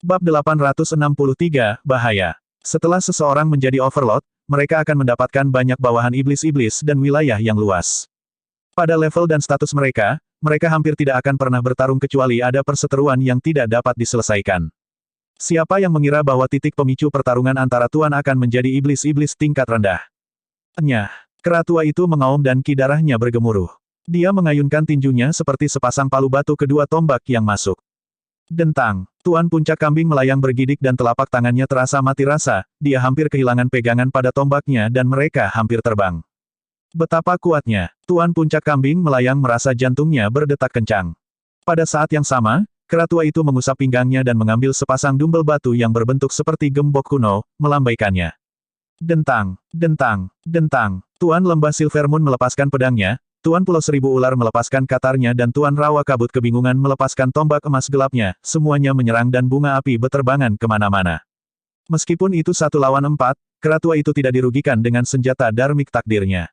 Bab 863, Bahaya. Setelah seseorang menjadi Overlord, mereka akan mendapatkan banyak bawahan iblis-iblis dan wilayah yang luas. Pada level dan status mereka, mereka hampir tidak akan pernah bertarung kecuali ada perseteruan yang tidak dapat diselesaikan. Siapa yang mengira bahwa titik pemicu pertarungan antara Tuan akan menjadi iblis-iblis tingkat rendah? Nyah, kera tua itu mengaum dan ki darahnya bergemuruh. Dia mengayunkan tinjunya seperti sepasang palu batu kedua tombak yang masuk. Dentang, Tuan Puncak Kambing melayang bergidik dan telapak tangannya terasa mati rasa, dia hampir kehilangan pegangan pada tombaknya dan mereka hampir terbang. Betapa kuatnya, Tuan Puncak Kambing melayang merasa jantungnya berdetak kencang. Pada saat yang sama, kera tua itu mengusap pinggangnya dan mengambil sepasang dumbbell batu yang berbentuk seperti gembok kuno, melambaikannya. Dentang, dentang, dentang, Tuan Lembah Silvermoon melepaskan pedangnya, Tuan Pulau Seribu Ular melepaskan katarnya dan Tuan Rawa Kabut Kebingungan melepaskan tombak emas gelapnya, semuanya menyerang dan bunga api beterbangan kemana-mana. Meskipun itu 1 lawan 4, kera tua itu tidak dirugikan dengan senjata darmik takdirnya.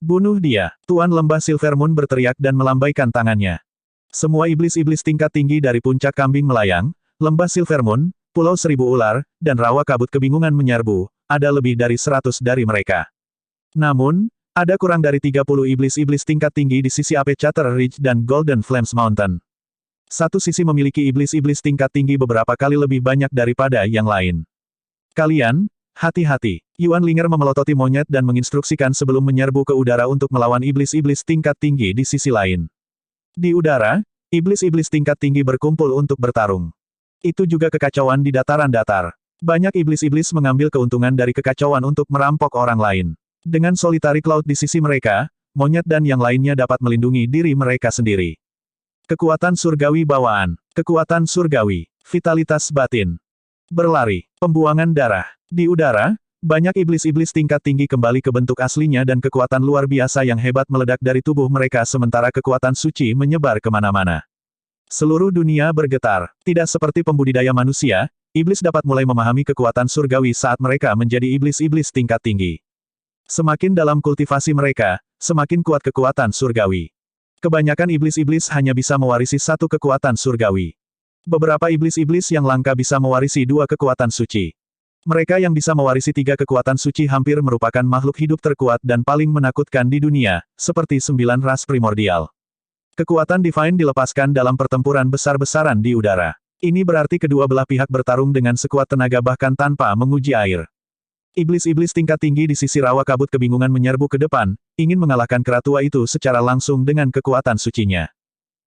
Bunuh dia, Tuan Lembah Silvermoon berteriak dan melambaikan tangannya. Semua iblis-iblis tingkat tinggi dari Puncak Kambing melayang, Lembah Silvermoon, Pulau Seribu Ular, dan Rawa Kabut Kebingungan menyerbu, ada lebih dari 100 dari mereka. Namun, ada kurang dari 30 iblis-iblis tingkat tinggi di sisi Apechater Ridge dan Golden Flames Mountain. Satu sisi memiliki iblis-iblis tingkat tinggi beberapa kali lebih banyak daripada yang lain. Kalian, hati-hati. Yuan Linger memelototi monyet dan menginstruksikan sebelum menyerbu ke udara untuk melawan iblis-iblis tingkat tinggi di sisi lain. Di udara, iblis-iblis tingkat tinggi berkumpul untuk bertarung. Itu juga kekacauan di dataran datar. Banyak iblis-iblis mengambil keuntungan dari kekacauan untuk merampok orang lain. Dengan Solitary Cloud di sisi mereka, monyet dan yang lainnya dapat melindungi diri mereka sendiri. Kekuatan surgawi bawaan, kekuatan surgawi, vitalitas batin. Berlari, pembuangan darah. Di udara, banyak iblis-iblis tingkat tinggi kembali ke bentuk aslinya dan kekuatan luar biasa yang hebat meledak dari tubuh mereka sementara kekuatan suci menyebar kemana-mana. Seluruh dunia bergetar. Tidak seperti pembudidaya manusia, iblis dapat mulai memahami kekuatan surgawi saat mereka menjadi iblis-iblis tingkat tinggi. Semakin dalam kultivasi mereka, semakin kuat kekuatan surgawi. Kebanyakan iblis-iblis hanya bisa mewarisi 1 kekuatan surgawi. Beberapa iblis-iblis yang langka bisa mewarisi 2 kekuatan suci. Mereka yang bisa mewarisi 3 kekuatan suci hampir merupakan makhluk hidup terkuat dan paling menakutkan di dunia, seperti 9 ras primordial. Kekuatan divine dilepaskan dalam pertempuran besar-besaran di udara. Ini berarti kedua belah pihak bertarung dengan sekuat tenaga bahkan tanpa menguji air. Iblis-iblis tingkat tinggi di sisi Rawa Kabut Kebingungan menyerbu ke depan, ingin mengalahkan kera tua itu secara langsung dengan kekuatan sucinya.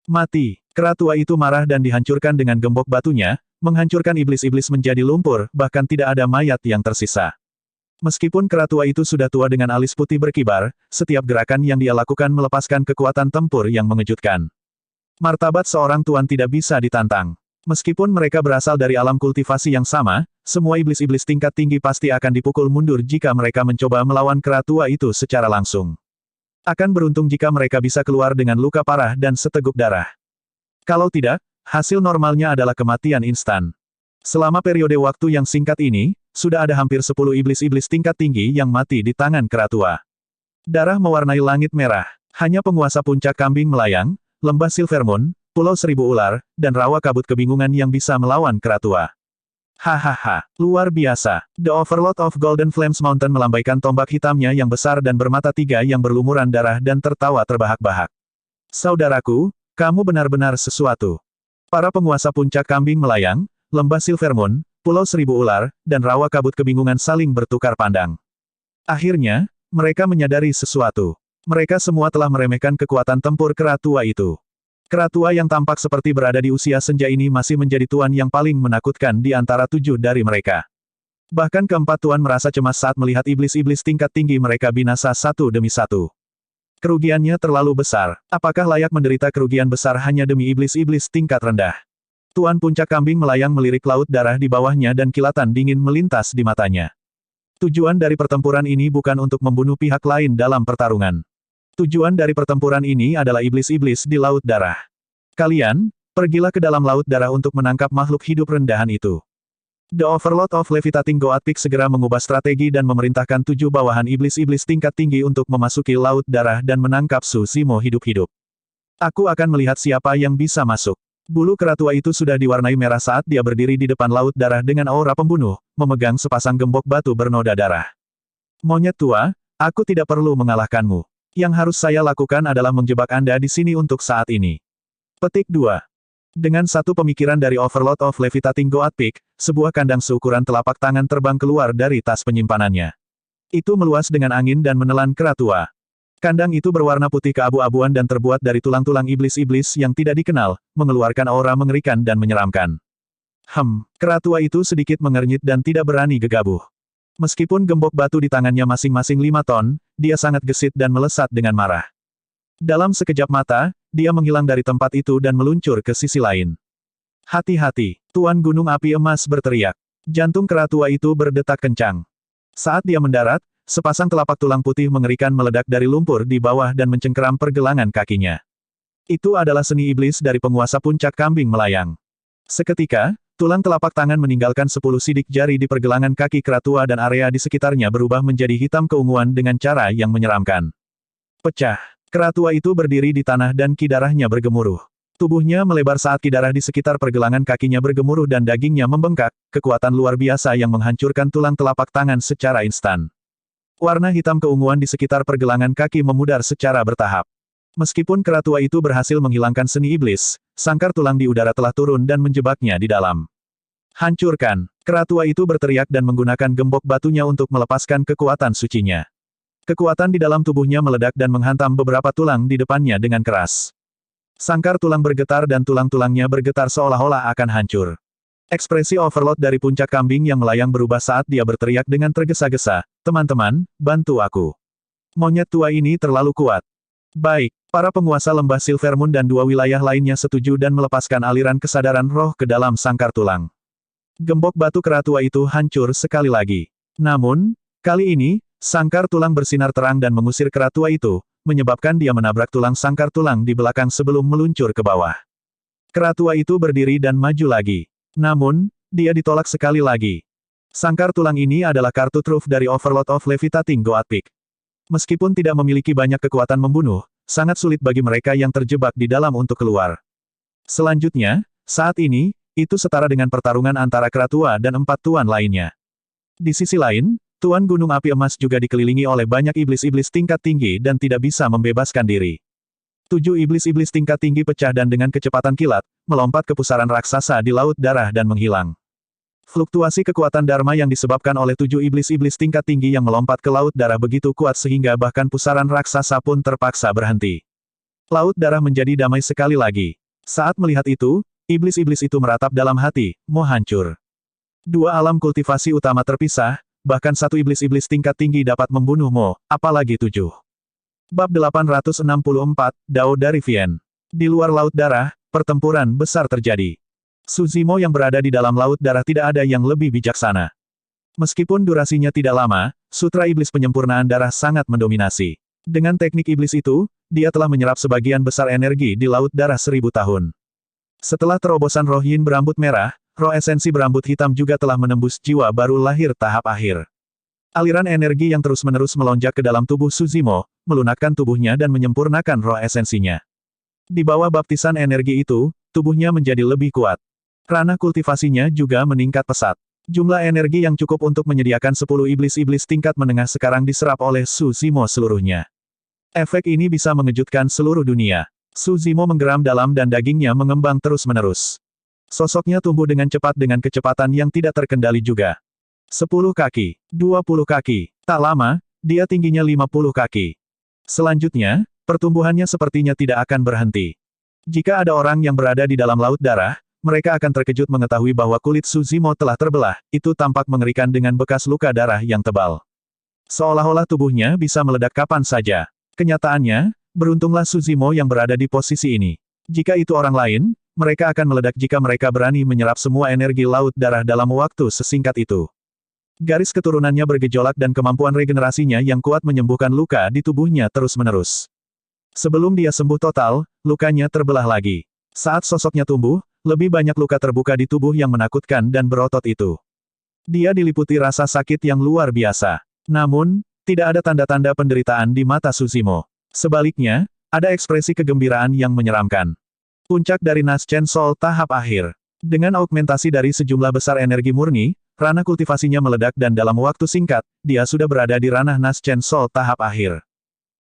Mati, kera tua itu marah dan dihancurkan dengan gembok batunya, menghancurkan iblis-iblis menjadi lumpur, bahkan tidak ada mayat yang tersisa. Meskipun kera tua itu sudah tua dengan alis putih berkibar, setiap gerakan yang dia lakukan melepaskan kekuatan tempur yang mengejutkan. Martabat seorang tuan tidak bisa ditantang. Meskipun mereka berasal dari alam kultivasi yang sama, semua iblis-iblis tingkat tinggi pasti akan dipukul mundur jika mereka mencoba melawan kera tua itu secara langsung. Akan beruntung jika mereka bisa keluar dengan luka parah dan seteguk darah. Kalau tidak, hasil normalnya adalah kematian instan. Selama periode waktu yang singkat ini, sudah ada hampir 10 iblis-iblis tingkat tinggi yang mati di tangan kera tua. Darah mewarnai langit merah. Hanya penguasa Puncak Kambing melayang, Lembah Silvermoon, Pulau Seribu Ular, dan Rawa Kabut Kebingungan yang bisa melawan kera tua. Hahaha, luar biasa. The Overlord of Golden Flames Mountain melambaikan tombak hitamnya yang besar dan bermata 3 yang berlumuran darah dan tertawa terbahak-bahak. Saudaraku, kamu benar-benar sesuatu. Para penguasa Puncak Kambing melayang, Lembah Silvermoon, Pulau Seribu Ular, dan Rawa Kabut Kebingungan saling bertukar pandang. Akhirnya, mereka menyadari sesuatu. Mereka semua telah meremehkan kekuatan tempur kera tua itu. Kera tua yang tampak seperti berada di usia senja ini masih menjadi tuan yang paling menakutkan di antara 7 dari mereka. Bahkan keempat tuan merasa cemas saat melihat iblis-iblis tingkat tinggi mereka binasa satu demi satu. Kerugiannya terlalu besar. Apakah layak menderita kerugian besar hanya demi iblis-iblis tingkat rendah? Tuan Puncak Kambing melayang melirik laut darah di bawahnya dan kilatan dingin melintas di matanya. Tujuan dari pertempuran ini bukan untuk membunuh pihak lain dalam pertarungan. Tujuan dari pertempuran ini adalah iblis-iblis di laut darah. Kalian, pergilah ke dalam laut darah untuk menangkap makhluk hidup rendahan itu. The Overlord of Levitating Goat Peak segera mengubah strategi dan memerintahkan 7 bawahan iblis-iblis tingkat tinggi untuk memasuki laut darah dan menangkap Su Zimo hidup-hidup. Aku akan melihat siapa yang bisa masuk. Bulu kera tua itu sudah diwarnai merah saat dia berdiri di depan laut darah dengan aura pembunuh, memegang sepasang gembok batu bernoda darah. Monyet tua, aku tidak perlu mengalahkanmu. Yang harus saya lakukan adalah menjebak Anda di sini untuk saat ini. Petik 2. Dengan satu pemikiran dari Overlord of Levitating God Peak, sebuah kandang seukuran telapak tangan terbang keluar dari tas penyimpanannya. Itu meluas dengan angin dan menelan kera tua. Kandang itu berwarna putih keabu-abuan dan terbuat dari tulang-tulang iblis-iblis yang tidak dikenal, mengeluarkan aura mengerikan dan menyeramkan. Kera tua itu sedikit mengernyit dan tidak berani gegabah. Meskipun gembok batu di tangannya masing-masing 5 ton, dia sangat gesit dan melesat dengan marah. Dalam sekejap mata, dia menghilang dari tempat itu dan meluncur ke sisi lain. Hati-hati, Tuan Gunung Api Emas berteriak. Jantung kera tua itu berdetak kencang. Saat dia mendarat, sepasang telapak tulang putih mengerikan meledak dari lumpur di bawah dan mencengkeram pergelangan kakinya. Itu adalah seni iblis dari penguasa puncak kambing melayang. Seketika, tulang telapak tangan meninggalkan 10 sidik jari di pergelangan kaki kera tua dan area di sekitarnya berubah menjadi hitam keunguan dengan cara yang menyeramkan. Pecah. Kera tua itu berdiri di tanah dan kidarahnya bergemuruh. Tubuhnya melebar saat kidarah di sekitar pergelangan kakinya bergemuruh dan dagingnya membengkak, kekuatan luar biasa yang menghancurkan tulang telapak tangan secara instan. Warna hitam keunguan di sekitar pergelangan kaki memudar secara bertahap. Meskipun kera tua itu berhasil menghilangkan seni iblis, sangkar tulang di udara telah turun dan menjebaknya di dalam. Hancurkan! Kera tua itu berteriak dan menggunakan gembok batunya untuk melepaskan kekuatan sucinya. Kekuatan di dalam tubuhnya meledak dan menghantam beberapa tulang di depannya dengan keras. Sangkar tulang bergetar dan tulang-tulangnya bergetar seolah-olah akan hancur. Ekspresi Overlord dari puncak kambing yang melayang berubah saat dia berteriak dengan tergesa-gesa, "Teman-teman, bantu aku. Monyet tua ini terlalu kuat." Baik, para penguasa lembah Silvermoon dan 2 wilayah lainnya setuju dan melepaskan aliran kesadaran roh ke dalam sangkar tulang. Gembok batu kera tua itu hancur sekali lagi. Namun, kali ini, sangkar tulang bersinar terang dan mengusir kera tua itu, menyebabkan dia menabrak tulang sangkar tulang di belakang sebelum meluncur ke bawah. Kera tua itu berdiri dan maju lagi. Namun, dia ditolak sekali lagi. Sangkar tulang ini adalah kartu truf dari Overlord of Levitating God Peak. Meskipun tidak memiliki banyak kekuatan membunuh, sangat sulit bagi mereka yang terjebak di dalam untuk keluar. Selanjutnya, saat ini, itu setara dengan pertarungan antara kera tua dan 4 tuan lainnya. Di sisi lain, Tuan Gunung Api Emas juga dikelilingi oleh banyak iblis-iblis tingkat tinggi dan tidak bisa membebaskan diri. 7 iblis-iblis tingkat tinggi pecah dan dengan kecepatan kilat, melompat ke pusaran raksasa di laut darah dan menghilang. Fluktuasi kekuatan Dharma yang disebabkan oleh 7 iblis-iblis tingkat tinggi yang melompat ke laut darah begitu kuat sehingga bahkan pusaran raksasa pun terpaksa berhenti. Laut darah menjadi damai sekali lagi. Saat melihat itu, iblis-iblis itu meratap dalam hati, mau hancur. 2 alam kultivasi utama terpisah, bahkan 1 iblis-iblis tingkat tinggi dapat membunuh Mo, apalagi 7. Bab 864, Dao dari Vien. Di luar laut darah, pertempuran besar terjadi. Su Zimo yang berada di dalam laut darah tidak ada yang lebih bijaksana. Meskipun durasinya tidak lama, sutra iblis penyempurnaan darah sangat mendominasi. Dengan teknik iblis itu, dia telah menyerap sebagian besar energi di laut darah 1000 tahun. Setelah terobosan roh yin berambut merah, roh esensi berambut hitam juga telah menembus jiwa baru lahir tahap akhir. Aliran energi yang terus-menerus melonjak ke dalam tubuh Su Zimo, melunakkan tubuhnya dan menyempurnakan roh esensinya. Di bawah baptisan energi itu, tubuhnya menjadi lebih kuat. Ranah kultivasinya juga meningkat pesat. Jumlah energi yang cukup untuk menyediakan 10 iblis-iblis tingkat menengah sekarang diserap oleh Su Zimo seluruhnya. Efek ini bisa mengejutkan seluruh dunia. Su Zimo menggeram dalam dan dagingnya mengembang terus-menerus. Sosoknya tumbuh dengan cepat dengan kecepatan yang tidak terkendali juga. 10 kaki, 20 kaki. Tak lama, dia tingginya 50 kaki. Selanjutnya, pertumbuhannya sepertinya tidak akan berhenti. Jika ada orang yang berada di dalam laut darah, mereka akan terkejut mengetahui bahwa kulit Su Zimo telah terbelah, itu tampak mengerikan dengan bekas luka darah yang tebal. Seolah-olah tubuhnya bisa meledak kapan saja. Kenyataannya, beruntunglah Su Zimo yang berada di posisi ini. Jika itu orang lain, mereka akan meledak jika mereka berani menyerap semua energi laut darah dalam waktu sesingkat itu. Garis keturunannya bergejolak dan kemampuan regenerasinya yang kuat menyembuhkan luka di tubuhnya terus-menerus. Sebelum dia sembuh total, lukanya terbelah lagi. Saat sosoknya tumbuh, lebih banyak luka terbuka di tubuh yang menakutkan dan berotot itu. Dia diliputi rasa sakit yang luar biasa. Namun, tidak ada tanda-tanda penderitaan di mata Su Zimo. Sebaliknya, ada ekspresi kegembiraan yang menyeramkan. Puncak dari Naschen Soul tahap akhir. Dengan augmentasi dari sejumlah besar energi murni, ranah kultivasinya meledak dan dalam waktu singkat, dia sudah berada di ranah Naschen Soul tahap akhir.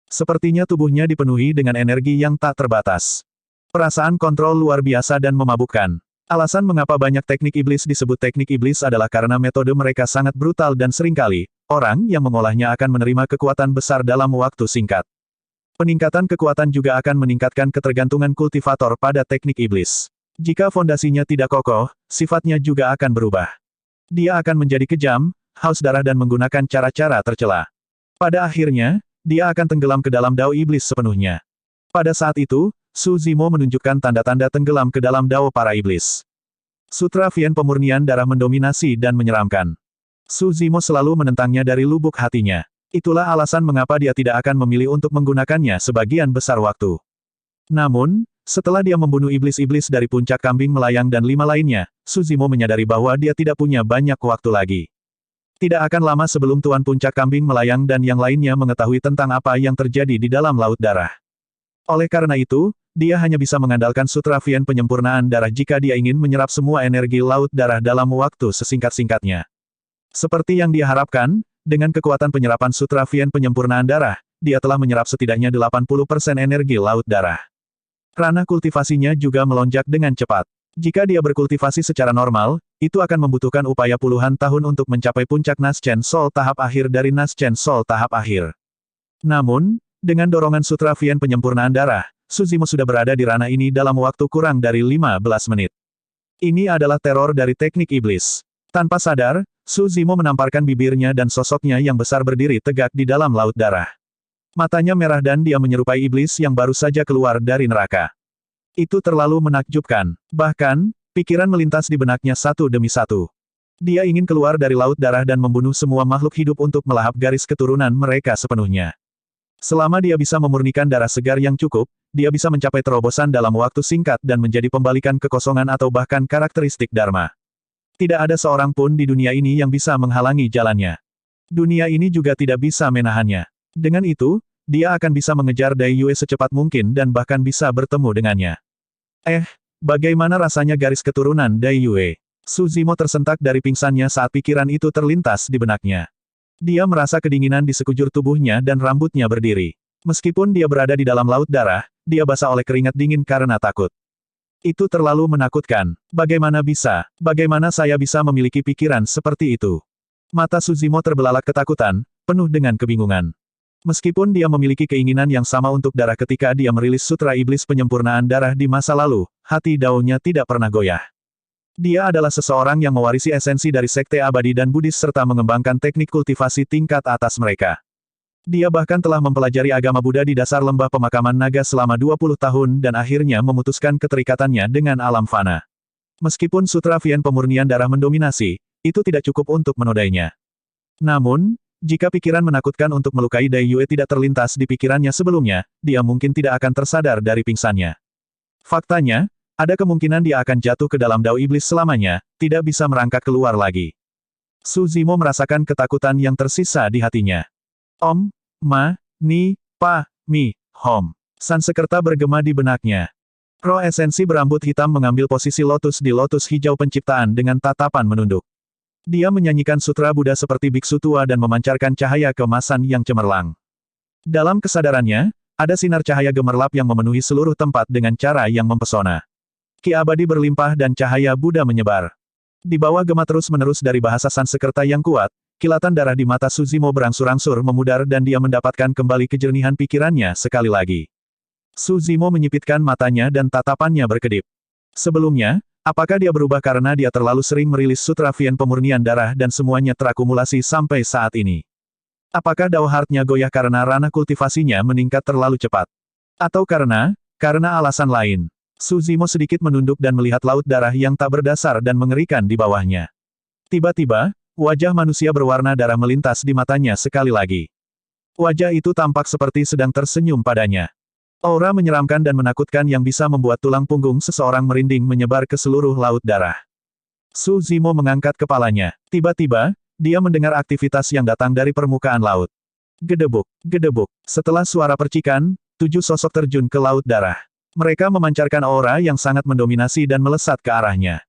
Sepertinya tubuhnya dipenuhi dengan energi yang tak terbatas. Perasaan kontrol luar biasa dan memabukkan. Alasan mengapa banyak teknik iblis disebut teknik iblis adalah karena metode mereka sangat brutal dan seringkali, orang yang mengolahnya akan menerima kekuatan besar dalam waktu singkat. Peningkatan kekuatan juga akan meningkatkan ketergantungan kultivator pada teknik iblis. Jika fondasinya tidak kokoh, sifatnya juga akan berubah. Dia akan menjadi kejam, haus darah dan menggunakan cara-cara tercela. Pada akhirnya, dia akan tenggelam ke dalam dao iblis sepenuhnya. Pada saat itu, Su Zimo menunjukkan tanda-tanda tenggelam ke dalam dao para iblis. Sutra Vien pemurnian darah mendominasi dan menyeramkan. Su Zimo selalu menentangnya dari lubuk hatinya. Itulah alasan mengapa dia tidak akan memilih untuk menggunakannya sebagian besar waktu. Namun, setelah dia membunuh iblis-iblis dari puncak kambing melayang dan 5 lainnya, Su Zimo menyadari bahwa dia tidak punya banyak waktu lagi. Tidak akan lama sebelum Tuan Puncak Kambing Melayang dan yang lainnya mengetahui tentang apa yang terjadi di dalam Laut Darah. Oleh karena itu, dia hanya bisa mengandalkan Sutra Vien penyempurnaan darah jika dia ingin menyerap semua energi Laut Darah dalam waktu sesingkat-singkatnya. Seperti yang dia harapkan, dengan kekuatan penyerapan Sutra Vien penyempurnaan darah, dia telah menyerap setidaknya 80% energi Laut Darah. Ranah kultivasinya juga melonjak dengan cepat. Jika dia berkultivasi secara normal, itu akan membutuhkan upaya puluhan tahun untuk mencapai puncak Naschen Soul tahap akhir dari Naschen Soul tahap akhir. Namun, dengan dorongan Sutra Vien penyempurnaan darah, Su Zimo sudah berada di ranah ini dalam waktu kurang dari 15 menit. Ini adalah teror dari teknik iblis. Tanpa sadar, Su Zimo menamparkan bibirnya dan sosoknya yang besar berdiri tegak di dalam Laut Darah. Matanya merah dan dia menyerupai iblis yang baru saja keluar dari neraka. Itu terlalu menakjubkan. Bahkan, pikiran melintas di benaknya satu demi satu. Dia ingin keluar dari Laut Darah dan membunuh semua makhluk hidup untuk melahap garis keturunan mereka sepenuhnya. Selama dia bisa memurnikan darah segar yang cukup, dia bisa mencapai terobosan dalam waktu singkat dan menjadi pembalikan kekosongan atau bahkan karakteristik Dharma. Tidak ada seorang pun di dunia ini yang bisa menghalangi jalannya. Dunia ini juga tidak bisa menahannya. Dengan itu, dia akan bisa mengejar Dai Yue secepat mungkin dan bahkan bisa bertemu dengannya. Bagaimana rasanya garis keturunan Dai Yue? Su Zimo tersentak dari pingsannya saat pikiran itu terlintas di benaknya. Dia merasa kedinginan di sekujur tubuhnya dan rambutnya berdiri. Meskipun dia berada di dalam Laut Darah, dia basah oleh keringat dingin karena takut. Itu terlalu menakutkan. Bagaimana saya bisa memiliki pikiran seperti itu? Mata Su Zimo terbelalak ketakutan, penuh dengan kebingungan. Meskipun dia memiliki keinginan yang sama untuk darah ketika dia merilis Sutra Iblis penyempurnaan darah di masa lalu, hati daunnya tidak pernah goyah. Dia adalah seseorang yang mewarisi esensi dari Sekte Abadi dan Buddhis serta mengembangkan teknik kultivasi tingkat atas mereka. Dia bahkan telah mempelajari agama Buddha di dasar lembah pemakaman naga selama 20 tahun dan akhirnya memutuskan keterikatannya dengan alam fana. Meskipun Sutra Vien pemurnian darah mendominasi, itu tidak cukup untuk menodainya. Namun, jika pikiran menakutkan untuk melukai Dai Yue tidak terlintas di pikirannya sebelumnya, dia mungkin tidak akan tersadar dari pingsannya. Faktanya, ada kemungkinan dia akan jatuh ke dalam dao iblis selamanya, tidak bisa merangkak keluar lagi. Su Zimo merasakan ketakutan yang tersisa di hatinya. Om, Ma, Ni, Pa, Mi, Hom. Sansekerta bergema di benaknya. Roh esensi berambut hitam mengambil posisi lotus di lotus hijau penciptaan dengan tatapan menunduk. Dia menyanyikan sutra Buddha seperti biksu tua dan memancarkan cahaya keemasan yang cemerlang. Dalam kesadarannya, ada sinar cahaya gemerlap yang memenuhi seluruh tempat dengan cara yang mempesona. Ki abadi berlimpah dan cahaya Buddha menyebar. Di bawah gema terus-menerus dari bahasa Sansekerta yang kuat, kilatan darah di mata Su Zimo berangsur-angsur memudar dan dia mendapatkan kembali kejernihan pikirannya sekali lagi. Su Zimo menyipitkan matanya dan tatapannya berkedip. Sebelumnya, apakah dia berubah karena dia terlalu sering merilis Sutra Vien pemurnian darah dan semuanya terakumulasi sampai saat ini? Apakah Dao Heart-nya goyah karena ranah kultivasinya meningkat terlalu cepat? Atau karena alasan lain? Su Zimo sedikit menunduk dan melihat laut darah yang tak berdasar dan mengerikan di bawahnya. Tiba-tiba, wajah manusia berwarna darah melintas di matanya sekali lagi. Wajah itu tampak seperti sedang tersenyum padanya. Aura menyeramkan dan menakutkan yang bisa membuat tulang punggung seseorang merinding menyebar ke seluruh laut darah. Su Zimo mengangkat kepalanya. Tiba-tiba, dia mendengar aktivitas yang datang dari permukaan laut. Gedebuk, gedebuk. Setelah suara percikan, 7 sosok terjun ke laut darah. Mereka memancarkan aura yang sangat mendominasi dan melesat ke arahnya.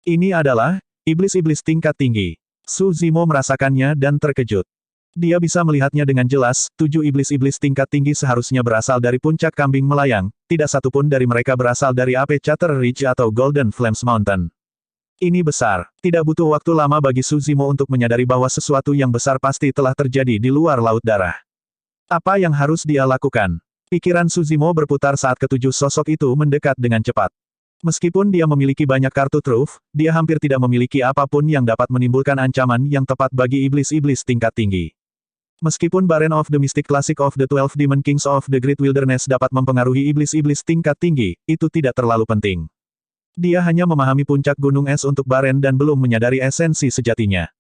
Ini adalah iblis-iblis tingkat tinggi. Su Zimo merasakannya dan terkejut. Dia bisa melihatnya dengan jelas, 7 iblis-iblis tingkat tinggi seharusnya berasal dari puncak kambing melayang, tidak satupun dari mereka berasal dari Ape Chatter Ridge atau Golden Flames Mountain. Ini besar. Tidak butuh waktu lama bagi Su Zimo untuk menyadari bahwa sesuatu yang besar pasti telah terjadi di luar Laut Darah. Apa yang harus dia lakukan? Pikiran Su Zimo berputar saat ketujuh sosok itu mendekat dengan cepat. Meskipun dia memiliki banyak kartu truf, dia hampir tidak memiliki apapun yang dapat menimbulkan ancaman yang tepat bagi iblis-iblis tingkat tinggi. Meskipun Baren of the Mystic Classic of the 12 Demon Kings of the Great Wilderness dapat mempengaruhi iblis-iblis tingkat tinggi, itu tidak terlalu penting. Dia hanya memahami puncak gunung es untuk Baren dan belum menyadari esensi sejatinya.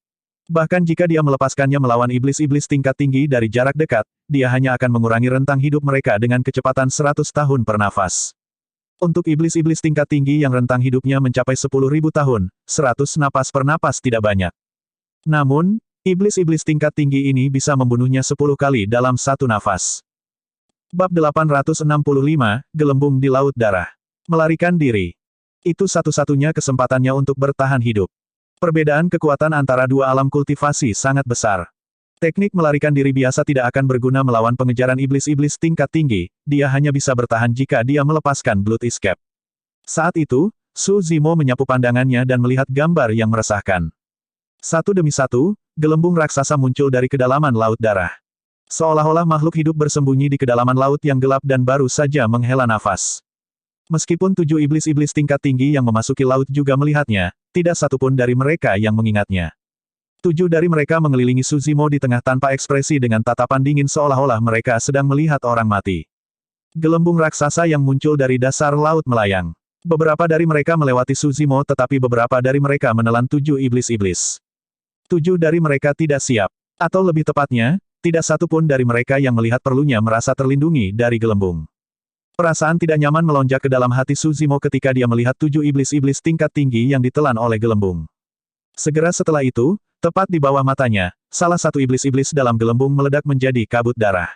Bahkan jika dia melepaskannya melawan iblis-iblis tingkat tinggi dari jarak dekat, dia hanya akan mengurangi rentang hidup mereka dengan kecepatan 100 tahun per nafas. Untuk iblis-iblis tingkat tinggi yang rentang hidupnya mencapai 10.000 tahun, 100 napas per napas tidak banyak. Namun, iblis-iblis tingkat tinggi ini bisa membunuhnya 10 kali dalam satu nafas. Bab 865, Gelembung di Laut Darah. Melarikan diri. Itu satu-satunya kesempatannya untuk bertahan hidup. Perbedaan kekuatan antara dua alam kultivasi sangat besar. Teknik melarikan diri biasa tidak akan berguna melawan pengejaran iblis-iblis tingkat tinggi, dia hanya bisa bertahan jika dia melepaskan Blood Escape. Saat itu, Su Zimo menyapu pandangannya dan melihat gambar yang meresahkan. Satu demi satu, gelembung raksasa muncul dari kedalaman Laut Darah. Seolah-olah makhluk hidup bersembunyi di kedalaman laut yang gelap dan baru saja menghela nafas. Meskipun 7 iblis-iblis tingkat tinggi yang memasuki laut juga melihatnya, tidak satupun dari mereka yang mengingatnya. 7 dari mereka mengelilingi Su Zimo di tengah tanpa ekspresi dengan tatapan dingin seolah-olah mereka sedang melihat orang mati. Gelembung raksasa yang muncul dari dasar laut melayang. Beberapa dari mereka melewati Su Zimo tetapi beberapa dari mereka menelan 7 iblis-iblis. 7 dari mereka tidak siap. Atau lebih tepatnya, tidak satupun dari mereka yang melihat perlunya merasa terlindungi dari gelembung. Perasaan tidak nyaman melonjak ke dalam hati Su Zimo ketika dia melihat 7 iblis-iblis tingkat tinggi yang ditelan oleh gelembung. Segera setelah itu, tepat di bawah matanya, salah satu iblis-iblis dalam gelembung meledak menjadi kabut darah.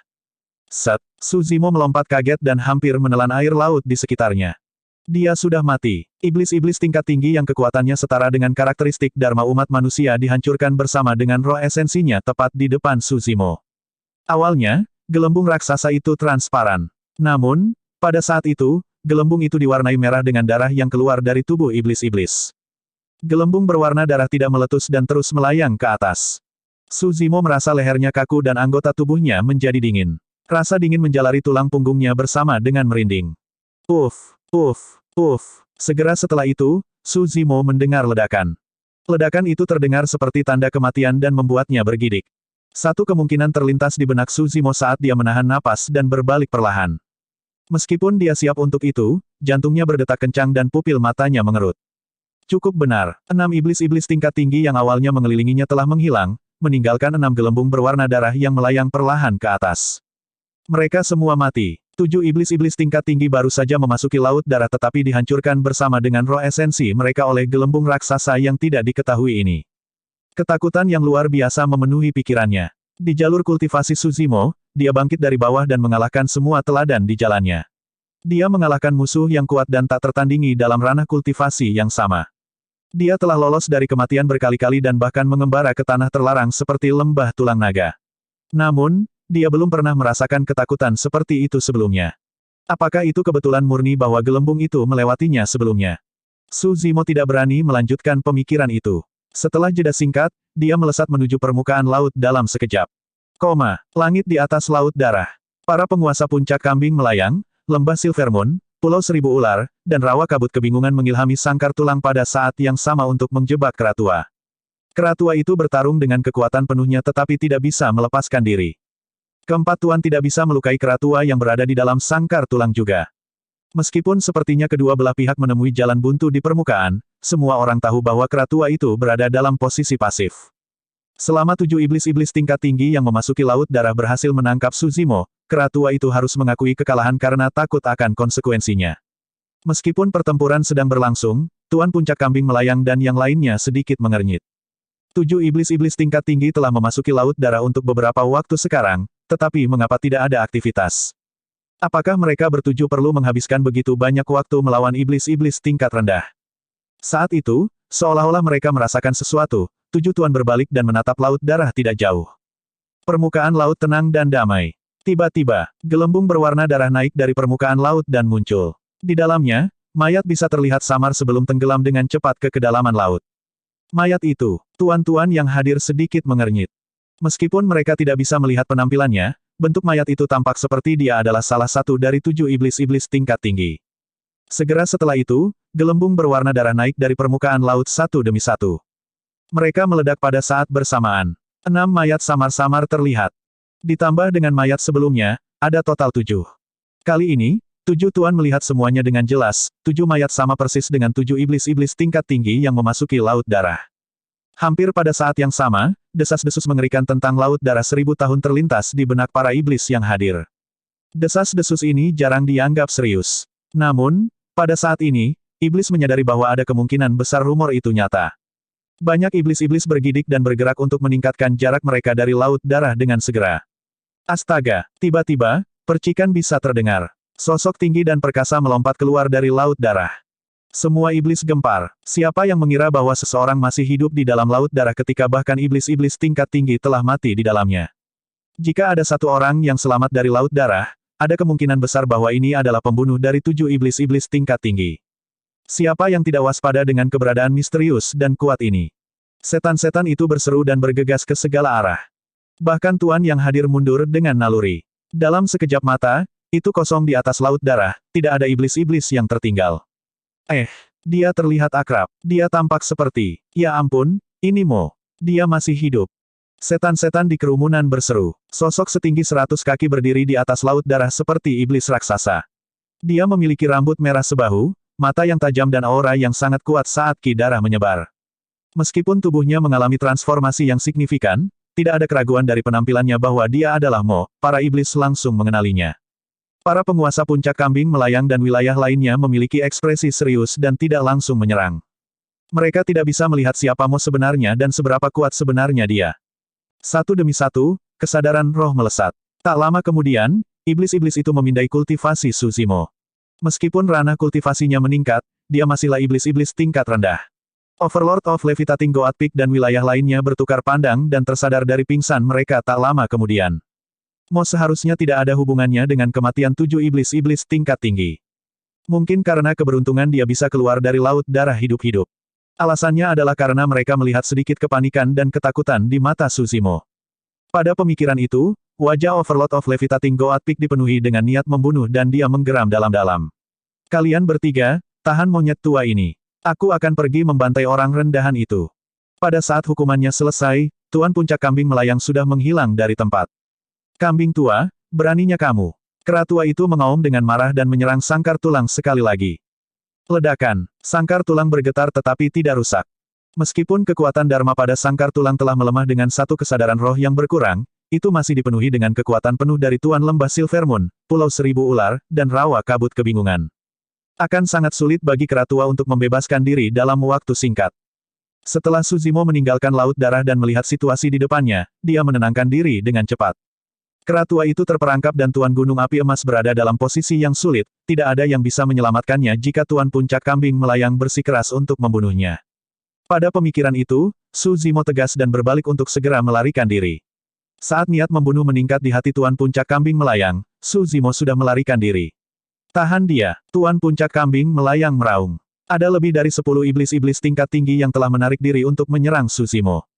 Set, Su Zimo melompat kaget dan hampir menelan air laut di sekitarnya. Dia sudah mati. Iblis-iblis tingkat tinggi yang kekuatannya setara dengan karakteristik Dharma umat manusia dihancurkan bersama dengan roh esensinya tepat di depan Su Zimo. Awalnya, gelembung raksasa itu transparan. Namun, pada saat itu, gelembung itu diwarnai merah dengan darah yang keluar dari tubuh iblis-iblis. Gelembung berwarna darah tidak meletus dan terus melayang ke atas. Su Zimo merasa lehernya kaku dan anggota tubuhnya menjadi dingin. Rasa dingin menjalari tulang punggungnya bersama dengan merinding. Uff, uff, uff. Segera setelah itu, Su Zimo mendengar ledakan. Ledakan itu terdengar seperti tanda kematian dan membuatnya bergidik. Satu kemungkinan terlintas di benak Su Zimo saat dia menahan napas dan berbalik perlahan. Meskipun dia siap untuk itu, jantungnya berdetak kencang dan pupil matanya mengerut. Cukup benar, 6 iblis-iblis tingkat tinggi yang awalnya mengelilinginya telah menghilang, meninggalkan 6 gelembung berwarna darah yang melayang perlahan ke atas. Mereka semua mati. 7 iblis-iblis tingkat tinggi baru saja memasuki laut darah tetapi dihancurkan bersama dengan roh esensi mereka oleh gelembung raksasa yang tidak diketahui ini. Ketakutan yang luar biasa memenuhi pikirannya. Di jalur kultivasi Su Zimo, dia bangkit dari bawah dan mengalahkan semua teladan di jalannya. Dia mengalahkan musuh yang kuat dan tak tertandingi dalam ranah kultivasi yang sama. Dia telah lolos dari kematian berkali-kali dan bahkan mengembara ke tanah terlarang seperti lembah tulang naga. Namun, dia belum pernah merasakan ketakutan seperti itu sebelumnya. Apakah itu kebetulan murni bahwa gelembung itu melewatinya sebelumnya? Su Zimo tidak berani melanjutkan pemikiran itu. Setelah jeda singkat, dia melesat menuju permukaan laut dalam sekejap. Langit di atas laut darah. Para penguasa puncak kambing melayang, lembah Silvermoon, Pulau Seribu Ular, dan rawa kabut kebingungan mengilhami sangkar tulang pada saat yang sama untuk menjebak Keratua. Keratua itu bertarung dengan kekuatan penuhnya tetapi tidak bisa melepaskan diri. Keempat tuan tidak bisa melukai Keratua yang berada di dalam sangkar tulang juga. Meskipun sepertinya kedua belah pihak menemui jalan buntu di permukaan, semua orang tahu bahwa Keratua itu berada dalam posisi pasif. Selama 7 iblis-iblis tingkat tinggi yang memasuki laut darah berhasil menangkap Su Zimo, Keratua itu harus mengakui kekalahan karena takut akan konsekuensinya. Meskipun pertempuran sedang berlangsung, Tuan Puncak Kambing Melayang dan yang lainnya sedikit mengernyit. 7 iblis-iblis tingkat tinggi telah memasuki laut darah untuk beberapa waktu sekarang, tetapi mengapa tidak ada aktivitas? Apakah mereka bertujuh perlu menghabiskan begitu banyak waktu melawan iblis-iblis tingkat rendah? Saat itu, seolah-olah mereka merasakan sesuatu, 7 tuan berbalik dan menatap laut darah tidak jauh. Permukaan laut tenang dan damai. Tiba-tiba, gelembung berwarna darah naik dari permukaan laut dan muncul. Di dalamnya, mayat bisa terlihat samar sebelum tenggelam dengan cepat ke kedalaman laut. Mayat itu, tuan-tuan yang hadir sedikit mengernyit. Meskipun mereka tidak bisa melihat penampilannya, bentuk mayat itu tampak seperti dia adalah salah satu dari 7 iblis-iblis tingkat tinggi. Segera setelah itu, gelembung berwarna darah naik dari permukaan laut satu demi satu. Mereka meledak pada saat bersamaan. 6 mayat samar-samar terlihat. Ditambah dengan mayat sebelumnya, ada total 7. Kali ini, 7 tuan melihat semuanya dengan jelas, 7 mayat sama persis dengan 7 iblis-iblis tingkat tinggi yang memasuki laut darah. Hampir pada saat yang sama, desas-desus mengerikan tentang laut darah 1000 tahun terlintas di benak para iblis yang hadir. Desas-desus ini jarang dianggap serius. Namun, pada saat ini, iblis menyadari bahwa ada kemungkinan besar rumor itu nyata. Banyak iblis-iblis bergidik dan bergerak untuk meningkatkan jarak mereka dari laut darah dengan segera. Astaga, tiba-tiba, percikan bisa terdengar. Sosok tinggi dan perkasa melompat keluar dari laut darah. Semua iblis gempar. Siapa yang mengira bahwa seseorang masih hidup di dalam laut darah ketika bahkan iblis-iblis tingkat tinggi telah mati di dalamnya? Jika ada satu orang yang selamat dari laut darah, ada kemungkinan besar bahwa ini adalah pembunuh dari 7 iblis-iblis tingkat tinggi. Siapa yang tidak waspada dengan keberadaan misterius dan kuat ini? Setan-setan itu berseru dan bergegas ke segala arah. Bahkan tuan yang hadir mundur dengan naluri. Dalam sekejap mata, itu kosong di atas laut darah, tidak ada iblis-iblis yang tertinggal. Dia terlihat akrab. Dia tampak seperti, ya ampun, ini Mo. Dia masih hidup. Setan-setan di kerumunan berseru. Sosok setinggi 100 kaki berdiri di atas laut darah seperti iblis raksasa. Dia memiliki rambut merah sebahu, mata yang tajam dan aura yang sangat kuat saat ki darah menyebar. Meskipun tubuhnya mengalami transformasi yang signifikan, tidak ada keraguan dari penampilannya bahwa dia adalah Mo. Para iblis langsung mengenalinya. Para penguasa puncak kambing melayang dan wilayah lainnya memiliki ekspresi serius dan tidak langsung menyerang. Mereka tidak bisa melihat siapa Mo sebenarnya dan seberapa kuat sebenarnya dia. Satu demi satu, kesadaran roh melesat. Tak lama kemudian, iblis-iblis itu memindai kultivasi Suzimo. Meskipun ranah kultivasinya meningkat, dia masihlah iblis-iblis tingkat rendah. Overlord of Levitating God Peak dan wilayah lainnya bertukar pandang dan tersadar dari pingsan mereka tak lama kemudian. Mo seharusnya tidak ada hubungannya dengan kematian 7 iblis-iblis tingkat tinggi. Mungkin karena keberuntungan dia bisa keluar dari laut darah hidup-hidup. Alasannya adalah karena mereka melihat sedikit kepanikan dan ketakutan di mata Suzimo. Pada pemikiran itu, wajah Overlord of Levitating God Peak dipenuhi dengan niat membunuh dan dia menggeram dalam-dalam. Kalian bertiga, tahan monyet tua ini. Aku akan pergi membantai orang rendahan itu. Pada saat hukumannya selesai, Tuan Puncak Kambing Melayang sudah menghilang dari tempat. Kambing tua, beraninya kamu. Kera tua itu mengaum dengan marah dan menyerang sangkar tulang sekali lagi. Ledakan, sangkar tulang bergetar tetapi tidak rusak. Meskipun kekuatan Dharma pada sangkar tulang telah melemah dengan satu kesadaran roh yang berkurang, itu masih dipenuhi dengan kekuatan penuh dari Tuan Lembah Silvermoon, Pulau Seribu Ular, dan Rawa Kabut Kebingungan. Akan sangat sulit bagi kera tua untuk membebaskan diri dalam waktu singkat. Setelah Suzimo meninggalkan laut darah dan melihat situasi di depannya, dia menenangkan diri dengan cepat. Kera tua itu terperangkap dan Tuan Gunung Api Emas berada dalam posisi yang sulit, tidak ada yang bisa menyelamatkannya jika Tuan Puncak Kambing Melayang bersikeras untuk membunuhnya. Pada pemikiran itu, Suzimo tegas dan berbalik untuk segera melarikan diri. Saat niat membunuh meningkat di hati Tuan Puncak Kambing Melayang, Suzimo sudah melarikan diri. Tahan dia, Tuan Puncak Kambing Melayang meraung. Ada lebih dari 10 iblis-iblis tingkat tinggi yang telah menarik diri untuk menyerang Suzimo.